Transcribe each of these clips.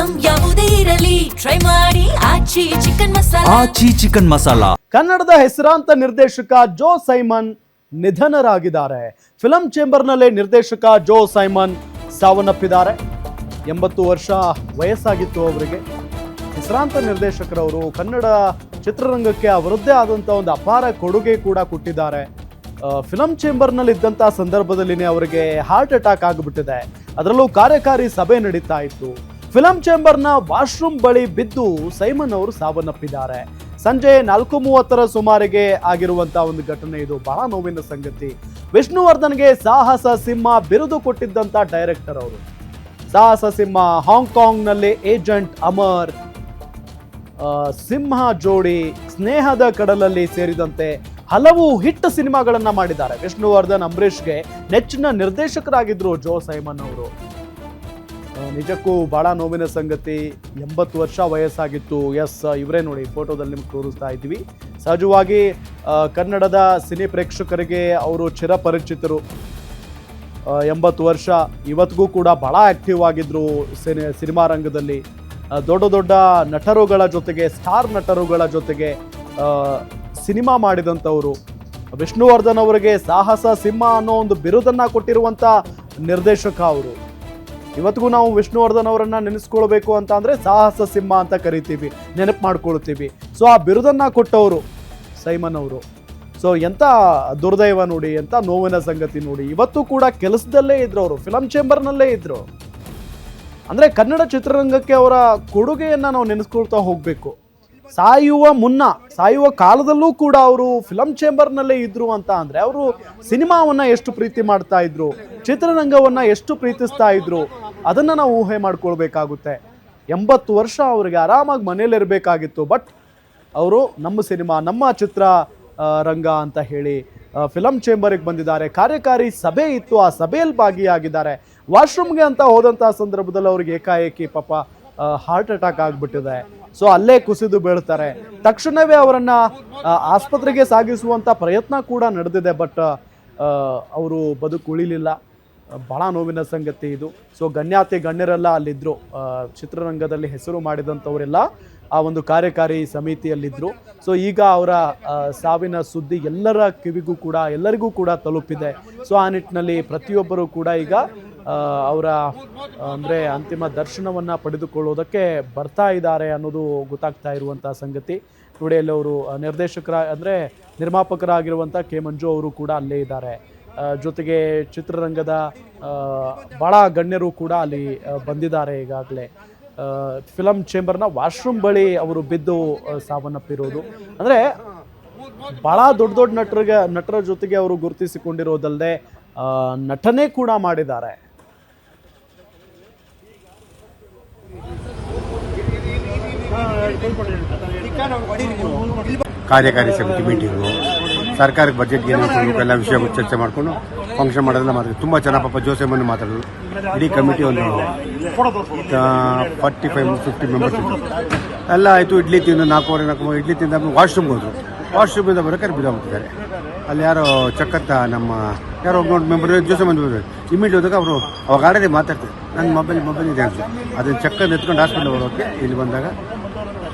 Item ಯಾವುದೇ ಇರಲಿ try ಮಾಡಿ ಆಚಿ ಚಿಕನ್ ಮಸಾಲಾ. ಆಚಿ ಚಿಕನ್ ಮಸಾಲಾ. ಕನ್ನಡದ ಹೆಸರಾಂತ ನಿರ್ದೇಶಕ ಜೋ ಸೈಮನ್ ನಿಧನರಾಗಿದ್ದಾರೆ. ಫಿಲಂ ಚೇಂಬರ್ನಲ್ಲೇ ನಿರ್ದೇಶಕ ಜೋ ಸೈಮನ್ ಸಾವನ್ನಪ್ಪಿದ್ದಾರೆ. 80 ವರ್ಷ ವಯಸ್ಸಾಗಿತ್ತು ಅವರಿಗೆ. ಹೆಸರಾಂತ ನಿರ್ದೇಶಕರವರು ಕನ್ನಡ ಚಿತ್ರರಂಗಕ್ಕೆ ಅವರದ್ದೇ ಆದಂಥ ಒಂದು ಅಪಾರ ಕೊಡುಗೆ ಕೂಡ ಕೊಟ್ಟಿದ್ದಾರೆ. ಫಿಲಂ ಚೇಂಬರ್ನಲ್ಲಿ ಇದ್ದಂಥ ಸಂದರ್ಭದಲ್ಲಿನೇ ಅವರಿಗೆ ಹಾರ್ಟ್ ಅಟ್ಯಾಕ್ ಆಗಿಬಿಟ್ಟಿದೆ. ಅದರಲ್ಲೂ ಕಾರ್ಯಕಾರಿ ಸಭೆ ನಡೀತಾ ಇತ್ತು. ಫಿಲಂ ಚೇಂಬರ್ನ ವಾಶ್ರೂಮ್ ಬಳಿ ಬಿದ್ದು ಸೈಮನ್ ಅವರು ಸಾವನ್ನಪ್ಪಿದ್ದಾರೆ. ಸಂಜೆ 4:30 ಸುಮಾರಿಗೆ ಆಗಿರುವಂತಹ ಒಂದು ಘಟನೆ ಇದು. ಬಹಳ ನೋವಿನ ಸಂಗತಿ. ವಿಷ್ಣುವರ್ಧನ್ಗೆ ಸಾಹಸ ಸಿಂಹ ಬಿರುದು ಕೊಟ್ಟಿದ್ದಂಥ ಡೈರೆಕ್ಟರ್ ಅವರು. ಸಾಹಸ ಸಿಂಹ, ಹಾಂಗ್ಕಾಂಗ್ನಲ್ಲಿ ಏಜೆಂಟ್ ಅಮರ್, ಸಿಂಹ ಜೋಡಿ, ಸ್ನೇಹದ ಕಡಲಲ್ಲಿ ಸೇರಿದಂತೆ ಹಲವು ಹಿಟ್ ಸಿನಿಮಾಗಳನ್ನ ಮಾಡಿದ್ದಾರೆ. ವಿಷ್ಣುವರ್ಧನ್, ಅಂಬರೀಷ್ಗೆ ನೆಚ್ಚಿನ ನಿರ್ದೇಶಕರಾಗಿದ್ರು ಜೋ ಸೈಮನ್ ಅವರು. ನಿಜಕ್ಕೂ ಬಹಳ ನೋವಿನ ಸಂಗತಿ. 80 ವರ್ಷ ವಯಸ್ಸಾಗಿತ್ತು. ಎಸ್, ಇವರೇ ನೋಡಿ ಫೋಟೋದಲ್ಲಿ ನಿಮ್ಗೆ ತೋರಿಸ್ತಾ ಇದ್ದೀವಿ. ಸಹಜವಾಗಿ ಕನ್ನಡದ ಸಿನಿ ಪ್ರೇಕ್ಷಕರಿಗೆ ಅವರು ಚಿರಪರಿಚಿತರು. 80 ವರ್ಷ, ಇವತ್ತಿಗೂ ಕೂಡ ಬಹಳ ಆಕ್ಟಿವ್ ಆಗಿದ್ರು ಸಿನಿಮಾ ರಂಗದಲ್ಲಿ. ದೊಡ್ಡ ದೊಡ್ಡ ನಟರುಗಳ ಜೊತೆಗೆ, ಸ್ಟಾರ್ ನಟರುಗಳ ಜೊತೆಗೆ ಸಿನಿಮಾ ಮಾಡಿದಂಥವರು. ವಿಷ್ಣುವರ್ಧನ್ ಅವರಿಗೆ ಸಾಹಸ ಸಿಂಹ ಅನ್ನೋ ಒಂದು ಬಿರುದನ್ನು ಕೊಟ್ಟಿರುವಂಥ ನಿರ್ದೇಶಕ ಅವರು. ಇವತ್ತಿಗೂ ನಾವು ವಿಷ್ಣುವರ್ಧನ್ ಅವರನ್ನು ನೆನೆಸ್ಕೊಳ್ಬೇಕು ಅಂತ ಅಂದರೆ ಸಾಹಸ ಸಿಂಹ ಅಂತ ಕರಿತೀವಿ, ನೆನಪು ಮಾಡ್ಕೊಳ್ತೀವಿ. ಸೊ ಆ ಬಿರುದನ್ನು ಕೊಟ್ಟವರು ಸೈಮನ್ ಅವರು. ಸೊ ಎಂಥ ದುರ್ದೈವ ನೋಡಿ, ಎಂಥ ನೋವಿನ ಸಂಗತಿ ನೋಡಿ. ಇವತ್ತು ಕೂಡ ಕೆಲಸದಲ್ಲೇ ಇದ್ರು ಅವರು, ಫಿಲಂ ಚೇಂಬರ್ನಲ್ಲೇ ಇದ್ರು. ಅಂದರೆ ಕನ್ನಡ ಚಿತ್ರರಂಗಕ್ಕೆ ಅವರ ಕೊಡುಗೆಯನ್ನು ನಾವು ನೆನೆಸ್ಕೊಳ್ತಾ ಹೋಗಬೇಕು. ಸಾಯುವ ಮುನ್ನ, ಸಾಯುವ ಕಾಲದಲ್ಲೂ ಕೂಡ ಅವರು ಫಿಲಂ ಚೇಂಬರ್ನಲ್ಲೇ ಇದ್ರು ಅಂತ ಅಂದರೆ ಅವರು ಸಿನಿಮಾವನ್ನು ಎಷ್ಟು ಪ್ರೀತಿ ಮಾಡ್ತಾ ಇದ್ರು, ಚಿತ್ರರಂಗವನ್ನು ಎಷ್ಟು ಪ್ರೀತಿಸ್ತಾ ಇದ್ರು, ಅದನ್ನು ನಾವು ಊಹೆ ಮಾಡ್ಕೊಳ್ಬೇಕಾಗುತ್ತೆ. 80 ವರ್ಷ ಅವರಿಗೆ ಆರಾಮಾಗಿ ಮನೇಲಿರಬೇಕಾಗಿತ್ತು. ಬಟ್ ಅವರು ನಮ್ಮ ಸಿನಿಮಾ, ನಮ್ಮ ಚಿತ್ರ ರಂಗ ಅಂತ ಹೇಳಿ ಫಿಲಂ ಚೇಂಬರಿಗೆ ಬಂದಿದ್ದಾರೆ. ಕಾರ್ಯಕಾರಿ ಸಭೆ ಇತ್ತು, ಆ ಸಭೆಯಲ್ಲಿ ಭಾಗಿಯಾಗಿದ್ದಾರೆ. ವಾಶ್ರೂಮ್ಗೆ ಅಂತ ಹೋದಂಥ ಸಂದರ್ಭದಲ್ಲಿ ಅವ್ರಿಗೆ ಏಕಾಏಕಿ ಪಾಪ ಹಾರ್ಟ್ ಅಟ್ಯಾಕ್ ಆಗಿಬಿಟ್ಟಿದೆ. ಸೊ ಅಲ್ಲೇ ಕುಸಿದು ಬೀಳ್ತಾರೆ. ತಕ್ಷಣವೇ ಅವರನ್ನು ಆಸ್ಪತ್ರೆಗೆ ಸಾಗಿಸುವಂಥ ಪ್ರಯತ್ನ ಕೂಡ ನಡೆದಿದೆ. ಬಟ್ ಅವರು ಬದುಕುಳಿಲಿಲ್ಲ. ಬಹಳ ನೋವಿನ ಸಂಗತಿ ಇದು. ಸೊ ಗಣ್ಯರೆಲ್ಲ ಅಲ್ಲಿದ್ದರು. ಚಿತ್ರರಂಗದಲ್ಲಿ ಹೆಸರು ಮಾಡಿದಂಥವರೆಲ್ಲ ಆ ಒಂದು ಕಾರ್ಯಕಾರಿ ಸಮಿತಿಯಲ್ಲಿದ್ದರು. ಸೊ ಈಗ ಅವರ ಸಾವಿನ ಸುದ್ದಿ ಎಲ್ಲರಿಗೂ ಕೂಡ ತಲುಪಿದೆ. ಸೊ ಆ ನಿಟ್ಟಿನಲ್ಲಿ ಪ್ರತಿಯೊಬ್ಬರು ಕೂಡ ಈಗ ಅವರ ಅಂದರೆ ಅಂತಿಮ ದರ್ಶನವನ್ನು ಪಡೆದುಕೊಳ್ಳೋದಕ್ಕೆ ಬರ್ತಾ ಇದ್ದಾರೆ ಅನ್ನೋದು ಗೊತ್ತಾಗ್ತಾ ಇರುವಂಥ ಸಂಗತಿ. ನೋಡಿ, ಅಲ್ಲಿ ಅವರು ನಿರ್ಮಾಪಕರಾಗಿರುವಂಥ ಕೆ ಮಂಜು ಅವರು ಕೂಡ ಅಲ್ಲೇ ಇದ್ದಾರೆ. ಜೊತೆಗೆ ಚಿತ್ರರಂಗದ ಭಾಳ ಗಣ್ಯರು ಕೂಡ ಅಲ್ಲಿ ಬಂದಿದ್ದಾರೆ ಈಗಾಗಲೇ. ಫಿಲಂ ಚೇಂಬರ್ನ ವಾಶ್ರೂಮ್ ಬಳಿ ಅವರು ಬಿದ್ದು ಸಾವನ್ನಪ್ಪಿರೋದು. ಅಂದರೆ ಭಾಳ ದೊಡ್ಡ ನಟರ ಜೊತೆಗೆ ಅವರು ಗುರುತಿಸಿಕೊಂಡಿರೋದಲ್ಲದೆ ನಟನೆ ಕೂಡ ಮಾಡಿದ್ದಾರೆ. ಕಾರ್ಯಕಾರಿ ಸಮಿತಿ ಮೀಟಿಂಗು, ಸರ್ಕಾರಕ್ಕೆ ಬಜೆಟ್ಗೆ ಏನಾಗಬೇಕು ಎಲ್ಲ ವಿಷಯ ಚರ್ಚೆ ಮಾಡಿಕೊಂಡು ಫಂಕ್ಷನ್ ಮಾಡೋದೆಲ್ಲ ಮಾತಾಡಿ ತುಂಬ ಚೆನ್ನಾಗಿ ಪಾಪ ಜೋಸೆಮನ್ನು ಮಾತಾಡೋದು. ಇಡೀ ಕಮಿಟಿ ಒಂದು 45-50 ಮೆಂಬರ್ಸ್ ಎಲ್ಲ ಆಯಿತು. ಇಡ್ಲಿ ತಿಂದು 4 ಇಡ್ಲಿ ತಿಂದ ವಾಶ್ರೂಮ್ಗೆ ಹೋದ್ರು. ವಾಶ್ರೂಮಿಂದ ಬರೋಕೆ ಬಿದ್ದಾಗ್ಬಿಟ್ಟಿದ್ದಾರೆ. ಅಲ್ಲಿ ಯಾರೋ ಚಕ್ಕತ್ತ ನಮ್ಮ ಯಾರೋ ಒಬ್ಬ ಮೆಂಬರ್ ಜೋಸೆಮನ್ ಇಮಿಡಿಯೇಟ್ ಹೋದಾಗ ಅವರು ಅವಾಗ ಆಡೋದೇ ಮಾತಾಡ್ತಾರೆ. ನನ್ನ ಮೊಬೈಲ್ ಇದೆ ಅಂತ ಅದನ್ನು ಚಕ್ಕನ್ನು ಎತ್ಕೊಂಡು ಹಾಸ್ಪಿಟಲ್ ಬರೋಕ್ಕೆ ಇಲ್ಲಿ ಬಂದಾಗ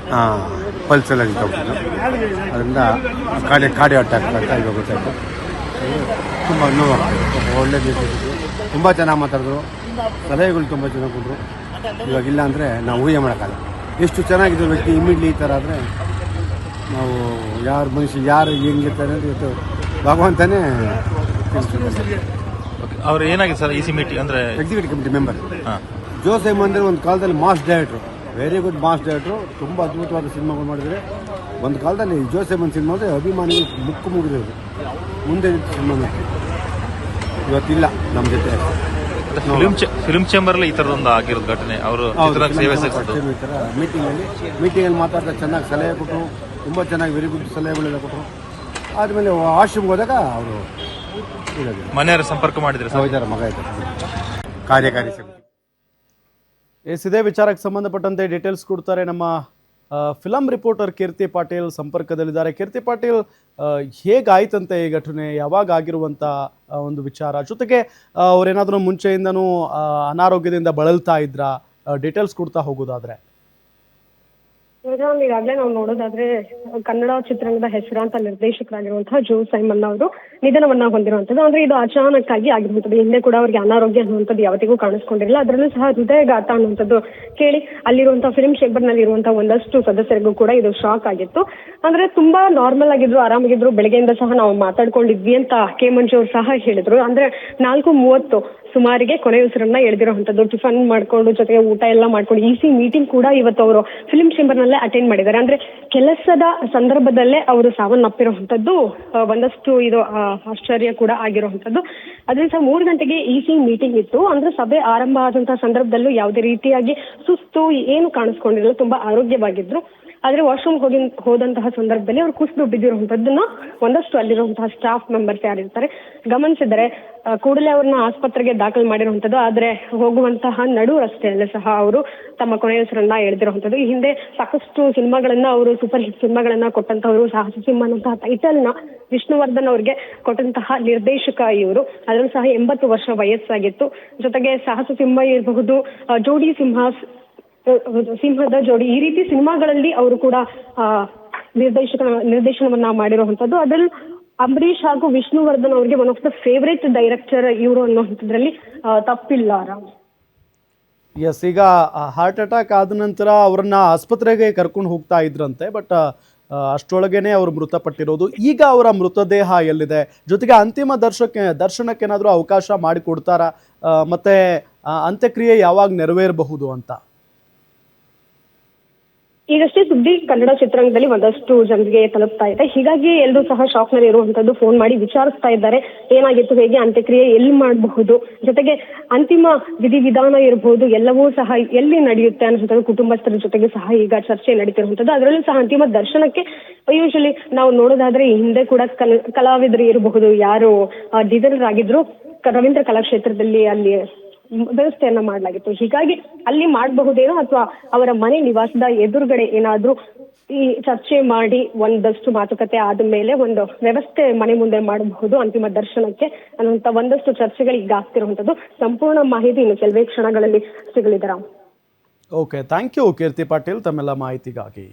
ಪಲ್ಸ್ ಎಲ್ಲ ನಿಂತೋಗ್ತಿದ್ದು. ಅದರಿಂದ ಕಾಡಿ ಅಟ್ಯಾಕ್ ಅಂತ ಇವಾಗ ಗೊತ್ತಾಯಿತು. ತುಂಬ ನೋವಾಗ್ತದೆ. ಒಳ್ಳೆ ತುಂಬ ಚೆನ್ನಾಗಿ ಮಾತಾಡಿದ್ರು. ಸಲಹೆಗಳು ತುಂಬ ಚೆನ್ನಾಗಿ ಕೊಟ್ಟರು. ಇವಾಗಿಲ್ಲ ಅಂದರೆ ನಾವು ಊಹೆ ಮಾಡೋಕ್ಕಲ್ಲ. ಎಷ್ಟು ಚೆನ್ನಾಗಿರೋ ವ್ಯಕ್ತಿ ಇಮಿಡಿಯೇಟ್ಲಿ ಈ ಥರ ಆದರೆ ನಾವು ಯಾರು ಹೆಂಗಿರ್ತಾರೆ ಅಂತ ಇವತ್ತು ಭಗವಂತನೇ ಅವ್ರು ಏನಾಗಿದೆ ಸರ್ ಈ ಸಿಮಿಟಿ ಅಂದರೆ ಎಕ್ಸಿಕ್ಯೂಟಿವ್ ಕಮಿಟಿ ಮೆಂಬರ್ ಜೋ ಸೈಮನ್ ಅಂದರೆ ಒಂದು ಕಾಲದಲ್ಲಿ ಮಾಸ್ ಡೈರೆಕ್ಟ್ರು, ವೆರಿ ಗುಡ್ ಮಾಸ್ ಡೈರೆಕ್ಟ್ರು. ತುಂಬ ಅದ್ಭುತವಾದ ಸಿನಿಮಾಗಳು ಮಾಡಿದರೆ ಒಂದು ಕಾಲದಲ್ಲಿ ಜೋ ಸೈಮನ್ ಸಿನಿಮಾ ಅಂದರೆ ಅಭಿಮಾನಿಗಳು ಮುಗಿದಿರೋದು. ಮುಂದೆ ಸಿನಿಮಾ ಇವತ್ತಿಲ್ಲ ನಮ್ಮ ಜೊತೆ. ಫಿಲ್ಮ್ ಚೇಂಬರ್ಲಿ ಈ ಥರದೊಂದು ಆಗಿರೋದು ಘಟನೆ. ಅವರು ಸೇವೆ ಈ ಥರ ಮೀಟಿಂಗಲ್ಲಿ ಮಾತಾಡ್ತಾ ಚೆನ್ನಾಗಿ ಸಲಹೆ ಕೊಟ್ಟರು. ತುಂಬ ಚೆನ್ನಾಗಿ ವೆರಿ ಗುಡ್ ಸಲಹೆಗಳೆಲ್ಲ ಕೊಟ್ಟರು. ಆದಮೇಲೆ ವಾಶ್ರೂಮ್ಗೆ ಹೋದಾಗ ಅವರು ಮನೆಯವರ ಸಂಪರ್ಕ ಮಾಡಿದ್ರೆ ಮಗ ಇದ್ದಾರೆ. ಕಾರ್ಯಕಾರಿ ಸಮಿತಿ ಇದೇ ವಿಚಾರಕ್ಕೆ ಸಂಬಂಧಪಟ್ಟಂತೆ ಡೀಟೇಲ್ಸ್ ಕೊಡ್ತಾರೆ ನಮ್ಮ ಫಿಲಂ ರಿಪೋರ್ಟರ್ ಕೀರ್ತಿ ಪಾಟೀಲ್ ಸಂಪರ್ಕದಲ್ಲಿದ್ದಾರೆ. ಕೀರ್ತಿ ಪಾಟೀಲ್, ಹೇಗಾಯ್ತಂತೆ ಈ ಘಟನೆ, ಯಾವಾಗ ಆಗಿರುವಂಥ ಒಂದು ವಿಚಾರ, ಜೊತೆಗೆ ಅವರೇನಾದರೂ ಮುಂಚೆಯಿಂದನೂ ಅನಾರೋಗ್ಯದಿಂದ ಬಳಲ್ತಾ ಇದ್ರಾ, ಡೀಟೇಲ್ಸ್ ಕೊಡ್ತಾ ಹೋಗೋದಾದ್ರೆ. ಈಗಾಗಲೇ ನಾವು ನೋಡೋದಾದ್ರೆ ಕನ್ನಡ ಚಿತ್ರರಂಗದ ಹೆಸರಾಂತ ನಿರ್ದೇಶಕರಾಗಿರುವಂತಹ ಜೋ ಸೈಮನ್ ಅವರು ನಿಧನವನ್ನ ಹೊಂದಿರುವಂತದ್ದು. ಅಂದ್ರೆ ಇದು ಅಚಾನಕ್ ಆಗಿ ಆಗಿರುವಂತದ್ದು. ಹಿಂದೆ ಕೂಡ ಅವರಿಗೆ ಅನಾರೋಗ್ಯ ಅನ್ನುವಂಥದ್ದು ಯಾವತ್ತಿಗೂ ಕಾಣಿಸ್ಕೊಂಡಿರಲಿಲ್ಲ. ಅದರಲ್ಲೂ ಸಹ ಹೃದಯಘಾತ ಅನ್ನುವಂಥದ್ದು ಕೇಳಿ ಅಲ್ಲಿರುವಂತಹ ಫಿಲ್ಮ್ ಚೇಂಬರ್ ನಲ್ಲಿ ಇರುವಂತಹ ಒಂದಷ್ಟು ಸದಸ್ಯರಿಗೂ ಕೂಡ ಇದು ಶಾಕ್ ಆಗಿತ್ತು. ಅಂದ್ರೆ ತುಂಬಾ ನಾರ್ಮಲ್ ಆಗಿದ್ರು, ಆರಾಮಾಗಿದ್ರು. ಬೆಳಗ್ಗೆಯಿಂದ ಸಹ ನಾವು ಮಾತಾಡ್ಕೊಂಡಿದ್ವಿ ಅಂತ ಕೆ ಮಂಜು ಅವರು ಸಹ ಹೇಳಿದ್ರು. ಅಂದ್ರೆ 4:30 ಸುಮಾರಿಗೆ ಕೊನೆಯುಸಿರನ್ನ ಎಳೆದಿರುವಂತದ್ದು. ಟಿಫನ್ ಮಾಡ್ಕೊಂಡು ಜೊತೆಗೆ ಊಟ ಎಲ್ಲ ಮಾಡ್ಕೊಂಡು ಇಸಿ ಮೀಟಿಂಗ್ ಕೂಡ ಇವತ್ತು ಅವರು ಫಿಲ್ಮ್ ಚೇಂಬರ್ ನಲ್ಲೇ ಅಟೆಂಡ್ ಮಾಡಿದ್ದಾರೆ. ಅಂದ್ರೆ ಕೆಲಸದ ಸಂದರ್ಭದಲ್ಲೇ ಅವರು ಸಾವನ್ನಪ್ಪಿರುವಂತದ್ದು ಒಂದಷ್ಟು ಇದು ಆಶ್ಚರ್ಯ ಕೂಡ ಆಗಿರುವಂತದ್ದು. ಅದರಿಂದ 3 ಗಂಟೆಗೆ ಇಸಿ ಮೀಟಿಂಗ್ ಇತ್ತು. ಅಂದ್ರೆ ಸಭೆ ಆರಂಭ ಆದಂತಹ ಸಂದರ್ಭದಲ್ಲೂ ಯಾವುದೇ ರೀತಿಯಾಗಿ ಸುಸ್ತು ಏನು ಕಾಣಿಸ್ಕೊಂಡಿರಲಿಲ್ಲ, ತುಂಬಾ ಆರೋಗ್ಯವಾಗಿದ್ರು. ಆದ್ರೆ ವಾಶ್ರೂಮ್ ಹೋದಂತಹ ಸಂದರ್ಭದಲ್ಲಿ ಅವರು ಕುಸಿದು ಬಿದ್ದಿರುವಂತದ್ದನ್ನ ಒಂದಷ್ಟು ಅಲ್ಲಿರುವಂತಹ ಸ್ಟಾಫ್ ಮೆಂಬರ್ಸ್ ಯಾರಿರ್ತಾರೆ ಗಮನಿಸಿದರೆ ಕೂಡಲೇ ಅವ್ರನ್ನ ಆಸ್ಪತ್ರೆಗೆ ದಾಖಲು ಮಾಡಿರುವಂತದ್ದು. ಆದ್ರೆ ಹೋಗುವಂತಹ ನಡು ರಸ್ತೆಯಲ್ಲೇ ಸಹ ಅವರು ತಮ್ಮ ಕೊನೆಯುಸಿರನ್ನ ಎಳೆದಿರುವಂತದ್ದು. ಈ ಹಿಂದೆ ಸಾಕಷ್ಟು ಸಿನಿಮಾಗಳನ್ನ ಅವರು ಸೂಪರ್ ಹಿಟ್ ಸಿನಿಮಾಗಳನ್ನ ಕೊಟ್ಟಂತವರು. ಸಾಹಸ ಸಿಂಹ ಅನ್ನುವಂತಹ ಟೈಟಲ್ ನ ವಿಷ್ಣುವರ್ಧನ್ ಅವರಿಗೆ ಕೊಟ್ಟಂತಹ ನಿರ್ದೇಶಕ ಇವರು. ಅದರಲ್ಲೂ ಸಹ 80 ವರ್ಷ ವಯಸ್ಸಾಗಿತ್ತು. ಜೊತೆಗೆ ಸಾಹಸ ಸಿಂಹ ಇರಬಹುದು, ಜೋಡಿ ಸಿಂಹದ ಜೋಡಿ, ಈ ರೀತಿ ಸಿನಿಮಾಗಳಲ್ಲಿ ಅವರು ಕೂಡ ನಿರ್ದೇಶನವನ್ನ ಮಾಡಿರುವಂತದ್ದು. ಅದರಲ್ಲಿ ಅಂಬರೀಷ್ ಹಾಗೂ ವಿಷ್ಣುವರ್ಧನ್ ಅವರಿಗೆ one of the favourite director ಇವರು ಅನ್ನೋಂಥದ್ರಲ್ಲಿ ತಪ್ಪಿಲ್ಲ ರಾಮ್. ಎಸ್, ಈಗ ಹಾರ್ಟ್ ಅಟ್ಯಾಕ್ ಆದ ನಂತರ ಅವರನ್ನ ಆಸ್ಪತ್ರೆಗೆ ಕರ್ಕೊಂಡು ಹೋಗ್ತಾ ಇದ್ರಂತೆ. ಬಟ್ ಅಷ್ಟರೊಳಗೇನೆ ಅವರು ಮೃತಪಟ್ಟಿರೋದು. ಈಗ ಅವರ ಮೃತದೇಹ ಎಲ್ಲಿದೆ? ಜೊತೆಗೆ ಅಂತಿಮ ದರ್ಶನಕ್ಕೆ ಏನಾದರೂ ಅವಕಾಶ ಮಾಡಿಕೊಡ್ತಾರಾ? ಮತ್ತೆ ಅಂತ್ಯಕ್ರಿಯೆ ಯಾವಾಗ ನೆರವೇರಬಹುದು ಅಂತ? ಈಗಷ್ಟೇ ಸುದ್ದಿ ಕನ್ನಡ ಚಿತ್ರರಂಗದಲ್ಲಿ ಒಂದಷ್ಟು ಜನರಿಗೆ ತಲುಪ್ತಾ ಇದೆ. ಹೀಗಾಗಿ ಎಲ್ಲರೂ ಸಹ ಶಾಕ್ ನಲ್ಲಿ ಇರುವಂತದ್ದು. ಫೋನ್ ಮಾಡಿ ವಿಚಾರಿಸ್ತಾ ಇದ್ದಾರೆ ಏನಾಗಿತ್ತು, ಹೇಗೆ ಅಂತ್ಯಕ್ರಿಯೆ ಎಲ್ಲಿ ಮಾಡಬಹುದು, ಜೊತೆಗೆ ಅಂತಿಮ ವಿಧಿವಿಧಾನ ಇರಬಹುದು ಎಲ್ಲವೂ ಸಹ ಎಲ್ಲಿ ನಡೆಯುತ್ತೆ ಅನ್ನೋದು ಕುಟುಂಬಸ್ಥರ ಜೊತೆಗೆ ಸಹ ಈಗ ಚರ್ಚೆ ನಡೀತಿರುವಂತದ್ದು. ಅದರಲ್ಲೂ ಸಹ ಅಂತಿಮ ದರ್ಶನಕ್ಕೆ ಯೂಶಲಿ ನಾವು ನೋಡೋದಾದ್ರೆ ಹಿಂದೆ ಕೂಡ ಕಲಾವಿದರು ಇರಬಹುದು, ಯಾರು ನಿಧನರಾಗಿದ್ರು ರವೀಂದ್ರ ಕಲಾಕ್ಷೇತ್ರದಲ್ಲಿ ಅಲ್ಲಿ ವ್ಯವಸ್ಥೆಯನ್ನ ಮಾಡಲಾಗಿತ್ತು. ಹೀಗಾಗಿ ಅಲ್ಲಿ ಮಾಡಬಹುದೇನೋ ಅಥವಾ ಅವರ ಮನೆ ನಿವಾಸದ ಎದುರುಗಡೆ ಏನಾದ್ರೂ ಈ ಚರ್ಚೆ ಮಾಡಿ ಒಂದಷ್ಟು ಮಾತುಕತೆ ಆದ ಮೇಲೆ ಒಂದು ವ್ಯವಸ್ಥೆ ಮನೆ ಮುಂದೆ ಮಾಡಬಹುದು ಅಂತಿಮ ದರ್ಶನಕ್ಕೆ ಅನ್ನುವಂತ ಒಂದಷ್ಟು ಚರ್ಚೆಗಳು ಈಗ ಆಗ್ತಿರುವಂತದ್ದು. ಸಂಪೂರ್ಣ ಮಾಹಿತಿ ಇನ್ನು ಕೆಲವೇ ಕ್ಷಣಗಳಲ್ಲಿ ಸಿಗಲಿದೆ ರಾಮ್. ಓಕೆ, ಥ್ಯಾಂಕ್ ಯು ಕೀರ್ತಿ ಪಾಟೀಲ್ ತಮ್ಮೆಲ್ಲ ಮಾಹಿತಿಗಾಗಿ.